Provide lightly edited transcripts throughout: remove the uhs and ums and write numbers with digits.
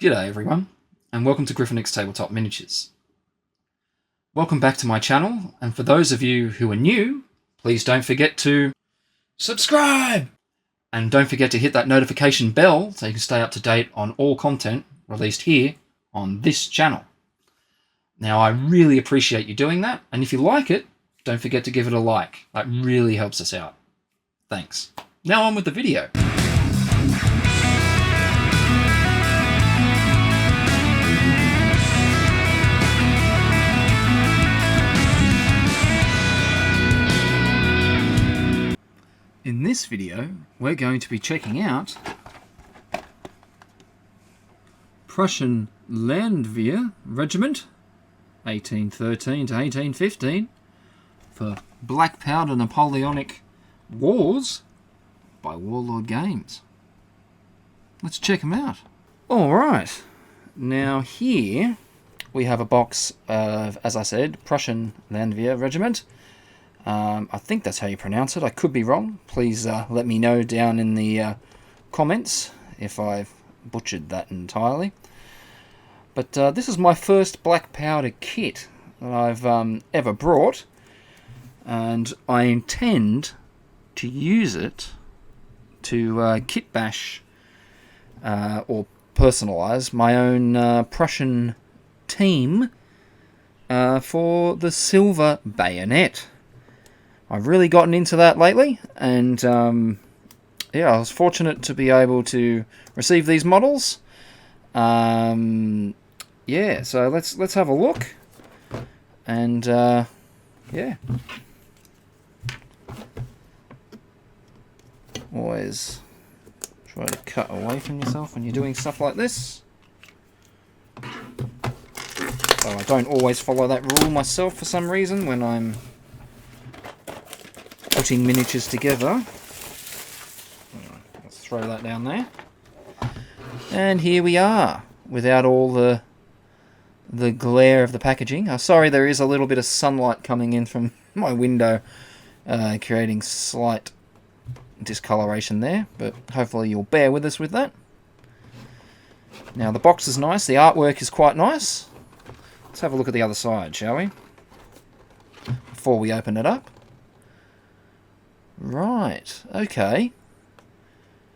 G'day everyone, and welcome to Griffinix Tabletop Miniatures. Welcome back to my channel, and for those of you who are new, please don't forget to subscribe! And don't forget to hit that notification bell so you can stay up to date on all content released here on this channel. Now, I really appreciate you doing that, and if you like it, don't forget to give it a like. That really helps us out. Thanks. Now on with the video. In this video, we're going to be checking out Prussian Landwehr Regiment, 1813 to 1815, for Black Powder Napoleonic Wars by Warlord Games. Let's check them out. Alright, now here we have a box of, as I said, Prussian Landwehr Regiment. I think that's how you pronounce it. I could be wrong. Please let me know down in the comments if I've butchered that entirely. But this is my first black powder kit that I've ever brought, and I intend to use it to kit bash or personalise my own Prussian team for the Silver Bayonet. I've really gotten into that lately, and yeah, I was fortunate to be able to receive these models. Yeah, so let's have a look, and yeah, always try to cut away from yourself when you're doing stuff like this. So I don't always follow that rule myself for some reason when I'm putting miniatures together. Let's throw that down there. And here we are, without all the glare of the packaging. Sorry, there is a little bit of sunlight coming in from my window, creating slight discoloration there, but hopefully you'll bear with us with that. Now the box is nice, the artwork is quite nice. Let's have a look at the other side, shall we? Before we open it up. Right, okay.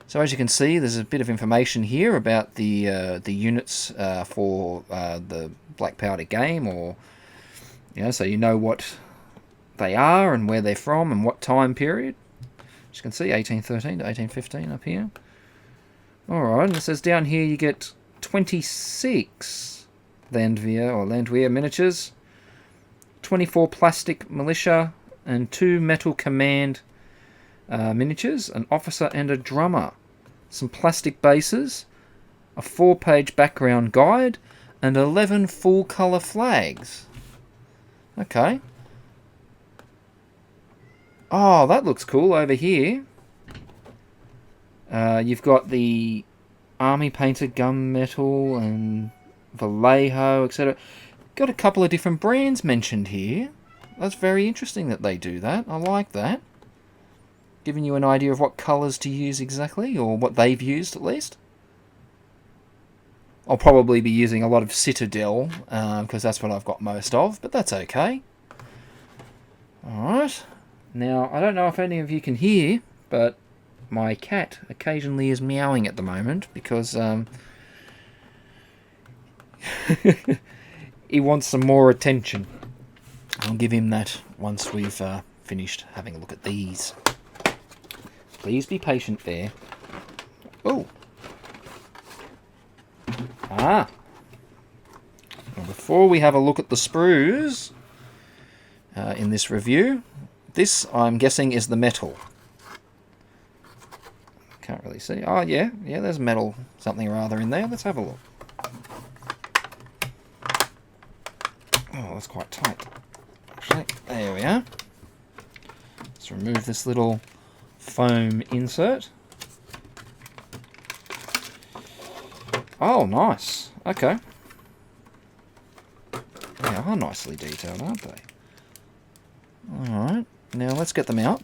So as you can see, there's a bit of information here about the units for the black powder game, or so you know what they are and where they're from and what time period. As you can see, 1813 to 1815 up here. Alright, and it says down here you get 26 Landwehr miniatures, 24 plastic militia, and 2 metal command miniatures, an officer and a drummer, some plastic bases, a 4-page background guide, and 11 full-colour flags. Okay. Oh, that looks cool over here. You've got the army painted gunmetal and Vallejo, etc. Got a couple of different brands mentioned here. That's very interesting that they do that. I like that. Giving you an idea of what colours to use exactly, or what they've used at least. I'll probably be using a lot of Citadel, because that's what I've got most of, but that's okay. Alright, now I don't know if any of you can hear, but my cat occasionally is meowing at the moment, because he wants some more attention. I'll give him that once we've finished having a look at these. Please be patient there. Oh. Ah. Now before we have a look at the sprues in this review, this I'm guessing is the metal. Can't really see. Oh yeah, there's metal something or other in there. Let's have a look. Oh, that's quite tight. Actually, there we are. Let's remove this little foam insert. Oh, nice. Okay. They are nicely detailed, aren't they? Alright, now let's get them out.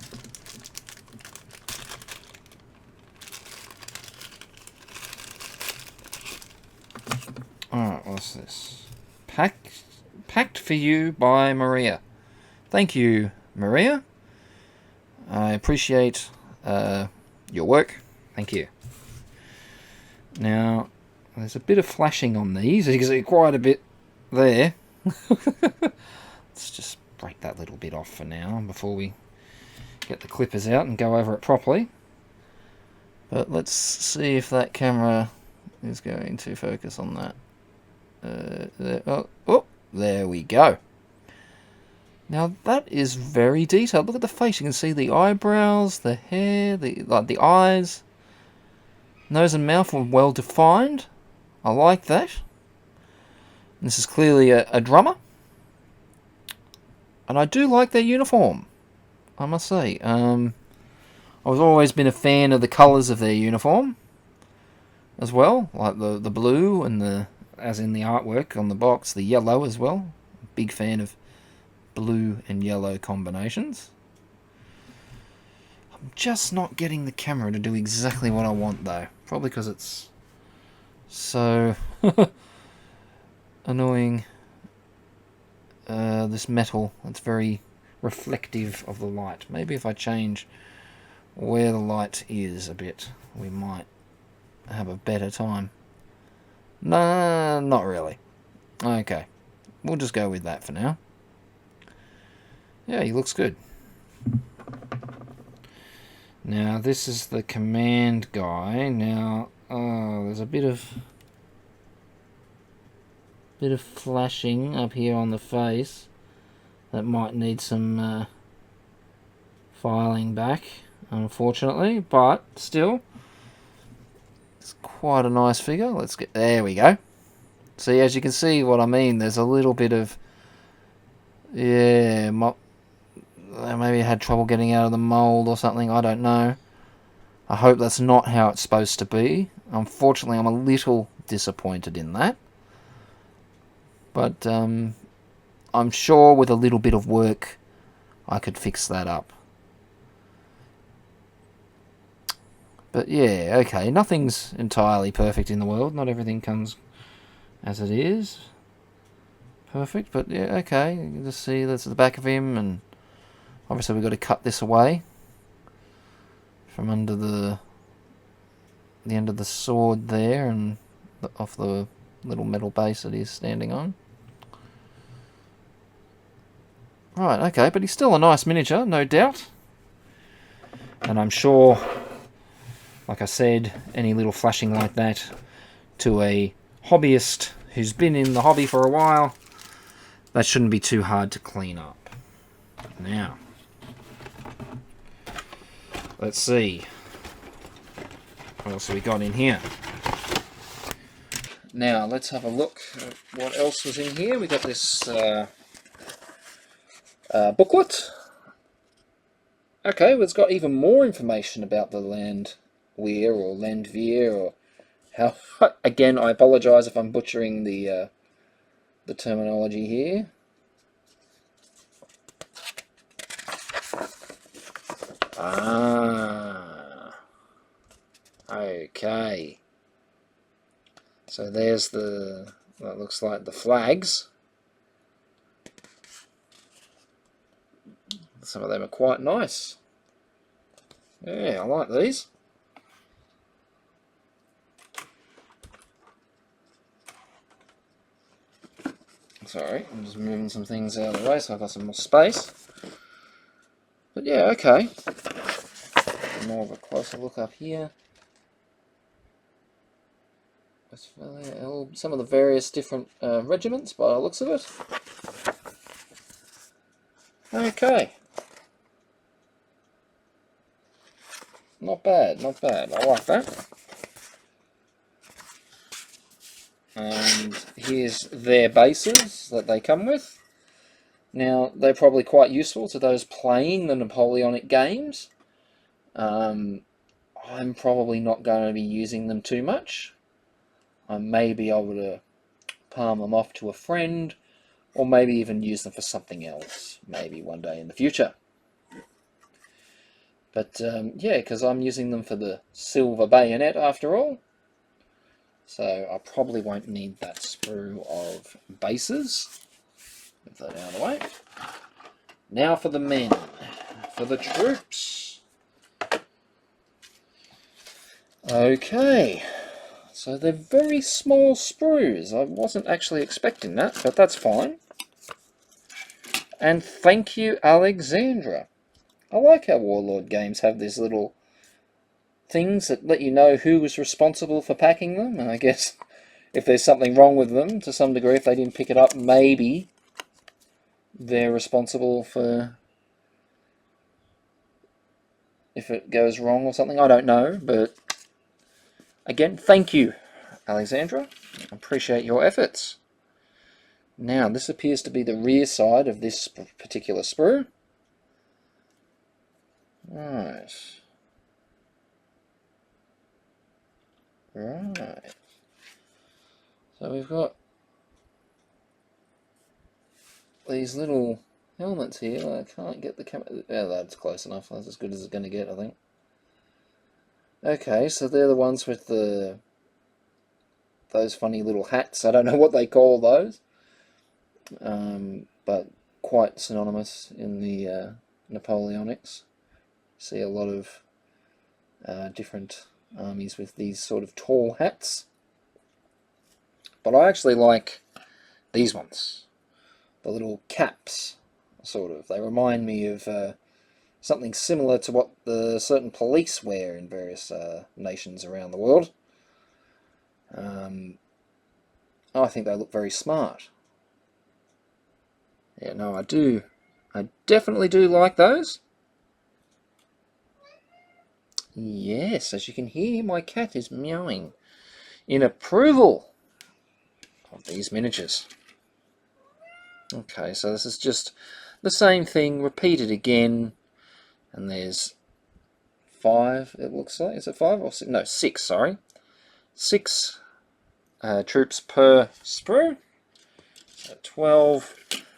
Alright, what's this? Packed for you by Maria. Thank you, Maria. I appreciate your work. Thank you. Now, there's a bit of flashing on these. You can see quite a bit there. Let's just break that little bit off for now before we get the clippers out and go over it properly. But let's see if that camera is going to focus on that. There we go. Now that is very detailed. Look at the face. You can see the eyebrows, the hair, the eyes. Nose and mouth are well defined. I like that. This is clearly a drummer. And I do like their uniform, I must say. I've always been a fan of the colours of their uniform as well. Like the blue and the, as in the artwork on the box, the yellow as well. Big fan of blue and yellow combinations. I'm just not getting the camera to do exactly what I want though. Probably because it's so annoying. This metal, it's very reflective of the light. Maybe if I change where the light is a bit, we might have a better time. No, not really. Okay, we'll just go with that for now. Yeah, he looks good. Now this is the command guy. Now there's a bit of flashing up here on the face that might need some filing back, unfortunately, but still it's quite a nice figure. Let's get, there we go. See, as you can see what I mean, there's a little bit of, yeah, maybe I had trouble getting out of the mold or something, I don't know. I hope that's not how it's supposed to be. Unfortunately, I'm a little disappointed in that. But I'm sure with a little bit of work I could fix that up. But yeah, okay, nothing's entirely perfect in the world. Not everything comes as it is perfect, but yeah, okay. You can just see that's the back of him, and obviously we've got to cut this away from under the end of the sword there, and off the little metal base that he's standing on. Right, okay, but he's still a nice miniature, no doubt. And I'm sure, like I said, any little flashing like that to a hobbyist who's been in the hobby for a while, that shouldn't be too hard to clean up. Now, let's see what else we got in here. Now, let's have a look at what else was in here. We got this booklet. Okay, well, it's got even more information about the Landwehr or Landwehr, or how. Again, I apologise if I'm butchering the terminology here. Okay. So there's that looks like the flags. Some of them are quite nice. Yeah, I like these. Sorry, I'm just moving some things out of the way so I've got some more space. But yeah, okay. More of a closer look up here. Some of the various different regiments by the looks of it. Okay. Not bad, not bad. I like that. And here's their bases that they come with. Now, they're probably quite useful to those playing the Napoleonic games. I'm probably not going to be using them too much. I may be able to palm them off to a friend, or maybe even use them for something else, maybe one day in the future. But yeah, because I'm using them for the Silver Bayonet after all. So I probably won't need that sprue of bases. Move that out of the way. Now for the men, for the troops. Okay, so they're very small sprues. I wasn't actually expecting that, but that's fine. And thank you, Alexandra. I like how Warlord games have these little things that let you know who was responsible for packing them, and I guess if there's something wrong with them to some degree, if they didn't pick it up, maybe they're responsible for if it goes wrong or something. I don't know, but again, thank you, Alexandra. I appreciate your efforts. Now, this appears to be the rear side of this particular sprue. Right. Right. So we've got these little helmets here. I can't get the camera. Yeah, that's close enough. That's as good as it's going to get, I think. Okay, so they're the ones with those funny little hats. I don't know what they call those, but quite synonymous in the Napoleonics. See a lot of different armies with these sort of tall hats. But I actually like these ones. The little caps, sort of. They remind me of something similar to what the certain police wear in various nations around the world. I think they look very smart. Yeah, no, I do. I definitely do like those. Yes, as you can hear, my cat is meowing in approval of these miniatures. Okay, so this is just the same thing repeated again, and there's 5, it looks like. Is it 5 or 6? No, 6, sorry. 6 troops per sprue. So 12,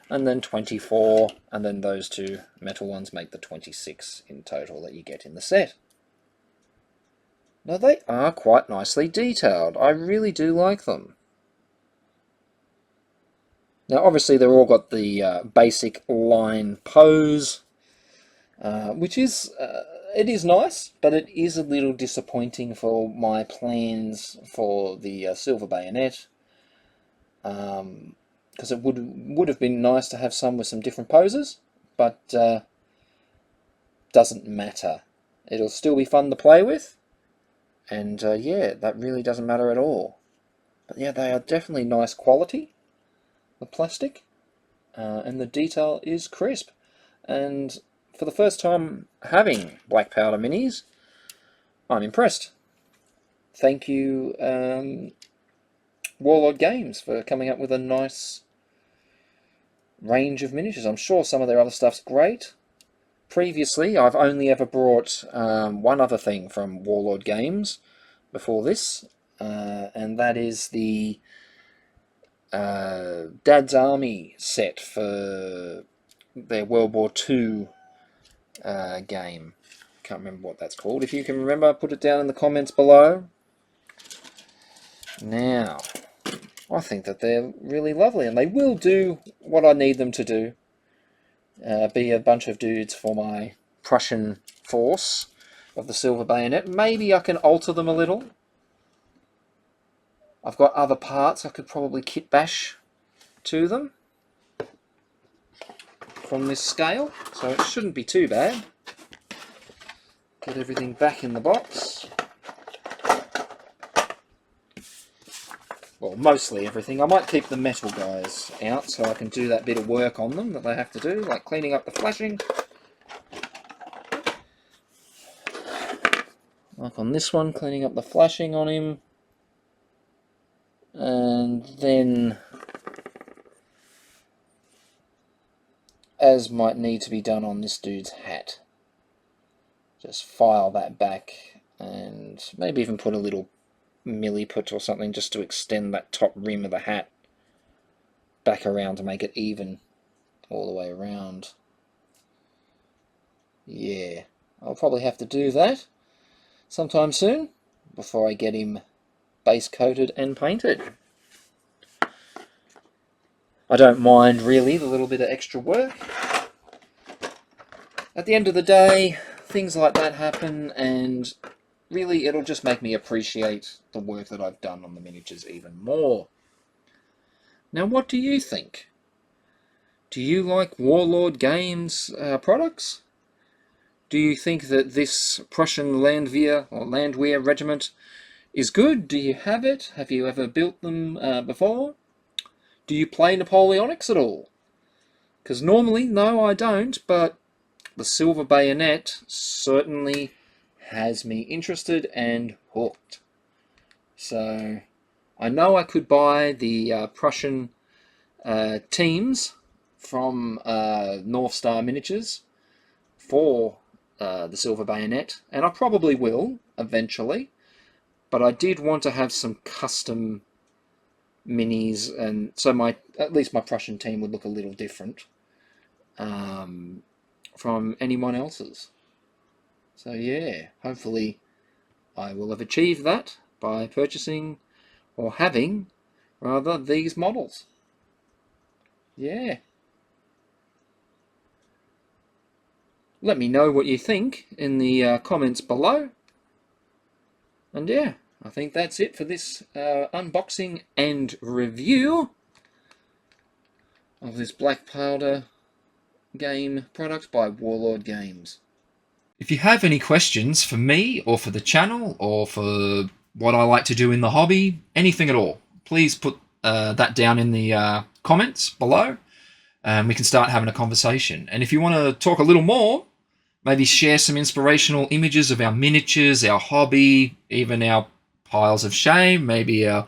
and then 24, and then those 2 metal ones make the 26 in total that you get in the set. Now they are quite nicely detailed. I really do like them. Now obviously they've all got the basic line pose, which is, it is nice, but it is a little disappointing for my plans for the Silver Bayonet. Because it would have been nice to have some with some different poses, but doesn't matter. It'll still be fun to play with, and yeah, that really doesn't matter at all. But yeah, they are definitely nice quality, the plastic, and the detail is crisp. And for the first time having black powder minis, I'm impressed. Thank you, Warlord Games, for coming up with a nice range of miniatures. I'm sure some of their other stuff's great. Previously, I've only ever brought one other thing from Warlord Games before this, and that is the Dad's Army set for their World War II game. Can't remember what that's called. If you can remember, put it down in the comments below. Now, I think that they're really lovely, and they will do what I need them to do. Be a bunch of dudes for my Prussian force of the Silver Bayonet. Maybe I can alter them a little. I've got other parts I could probably kit bash to them from this scale, so it shouldn't be too bad. Get everything back in the box. Well, mostly everything. I might keep the metal guys out so I can do that bit of work on them that they have to do, like cleaning up the flashing. Like on this one, cleaning up the flashing on him. And then, as might need to be done on this dude's hat, just file that back and maybe even put a little milliput or something just to extend that top rim of the hat back around to make it even all the way around. Yeah, I'll probably have to do that sometime soon before I get him base coated and painted. I don't mind really the little bit of extra work. At the end of the day, things like that happen, and really it'll just make me appreciate the work that I've done on the miniatures even more. Now, what do you think? Do you like Warlord Games products? Do you think that this Prussian Landwehr Regiment is good? Do you have it? Have you ever built them before? Do you play Napoleonics at all? Because normally, no, I don't, but the Silver Bayonet certainly has me interested and hooked. So I know I could buy the Prussian teams from North Star Miniatures for the Silver Bayonet, and I probably will eventually, but I did want to have some custom minis, and so at least my Prussian team would look a little different from anyone else's. So yeah, hopefully I will have achieved that by purchasing, or having rather, these models. Yeah. Let me know what you think in the comments below. And yeah, I think that's it for this unboxing and review of this black powder game product by Warlord Games. If you have any questions for me or for the channel or for what I like to do in the hobby, anything at all, please put that down in the comments below, and we can start having a conversation. And if you want to talk a little more, maybe share some inspirational images of our miniatures, our hobby, even our piles of shame, maybe our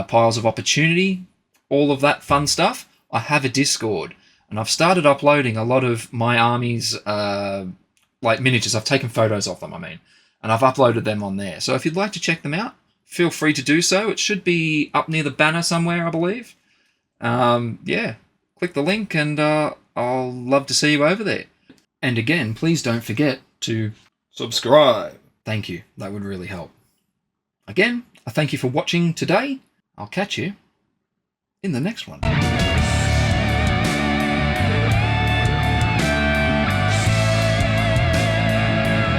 piles of opportunity, all of that fun stuff, I have a Discord. And I've started uploading a lot of my army's like miniatures. I've taken photos of them, and I've uploaded them on there. So if you'd like to check them out, feel free to do so. It should be up near the banner somewhere, I believe. Yeah, click the link, and I'll love to see you over there. And again, please don't forget to subscribe. Thank you. That would really help. Again, I thank you for watching today. I'll catch you in the next one.